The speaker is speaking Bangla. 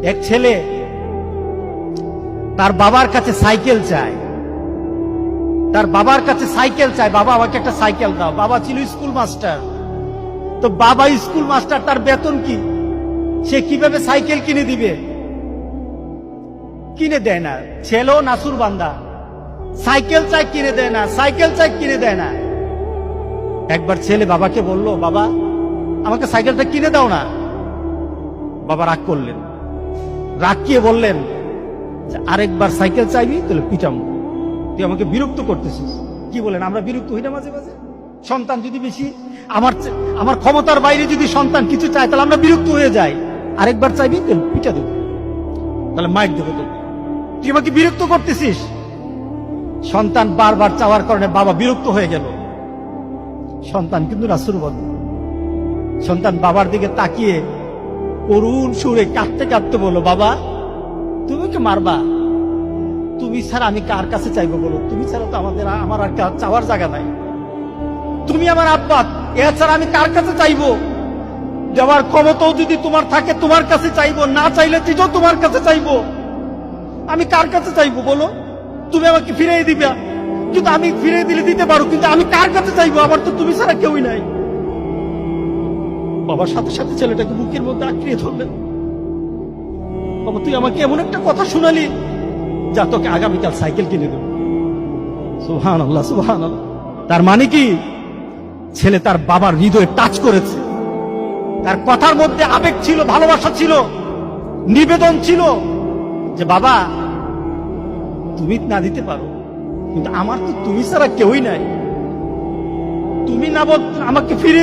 এক ছেলে তার বাবার কাছে সাইকেল চায়, তার বাবার কাছে সাইকেল চায়, বাবা আমাকে একটা সাইকেল দাও। বাবা ছিল স্কুল মাস্টার। তো বাবা স্কুল মাস্টার, তার বেতন কি? সে কিভাবে সাইকেল কিনে দিবে? কিনে দেয় না। ছেলেও নাসুর বান্দা, সাইকেল চাই কিনে দেয় না, সাইকেল চাই কিনে দেয় না। একবার ছেলে বাবাকে বলল, বাবা আমাকে সাইকেলটা কিনে দাও না। বাবা রাগ করলেন, রাগ কিয়ে বললেন, আরেকবার সাইকেল চাইবি তাহলে পিটামো, তুই আমাকে বিরক্ত করতেছিস। কি বলেন, আমরা বিরক্ত হই না মাঝে মাঝে? সন্তান যদি বেশি আমার ক্ষমতার বাইরে যদি সন্তান কিছু চায় তাহলে আমরা বিরক্ত হয়ে যাই। আরেকবার চাইবি তাহলে পিটা দেবো, তাহলে মাইক দেবো তোকে, তুই আমাকে বিরক্ত করতেছিস। সন্তান বারবার চাওয়ার কারণে বাবা বিরক্ত হয়ে গেল। সন্তান কিন্তু রাসূল বলে, সন্তান বাবার দিকে তাকিয়ে করুণ সুরে কাঁদতে কাঁদতে বলল, বাবা তুমি কি মারবা? তুমি ছাড়া আমি কার কাছে চাইবো বলো? তুমি ছাড়া তো আমার আর চাওয়ার জায়গা নাই। তুমি আমার আব্বা, এছাড়া আমি কার কাছে চাইবো? দেওয়ার ক্ষমতাও যদি তোমার থাকে তোমার কাছে চাইবো, না চাইলে তুইও তোমার কাছে চাইবো। আমি কার কাছে চাইবো বলো? তুমি আমাকে ফিরিয়ে দিবা, কিন্তু আমি ফিরিয়ে দিলে দিতে পারো, কিন্তু আমি কার কাছে চাইবো? আমার তো তুমি ছাড়া কেউই নাই। বাবার সাথে সাথে ছেলেটাকে বুকের মধ্যে আঁকড়িয়ে ধরলেন। বাবা তুই আমাকে এমন একটা কথা শুনালি, যা তোকে আগামীকাল সাইকেল কিনে দেব। সুবহানাল্লাহ, সুবহানাল্লাহ। তার মানে কি, ছেলে তার বাবার হৃদয়ে টাচ করেছে। তার কথার মধ্যে আবেগ ছিল, ভালোবাসা ছিল, নিবেদন ছিল, যে বাবা তুমি না দিতে পারো, কিন্তু আমার তো তুমি ছাড়া কেউই নাই। তুমি না আমাকে ফিরে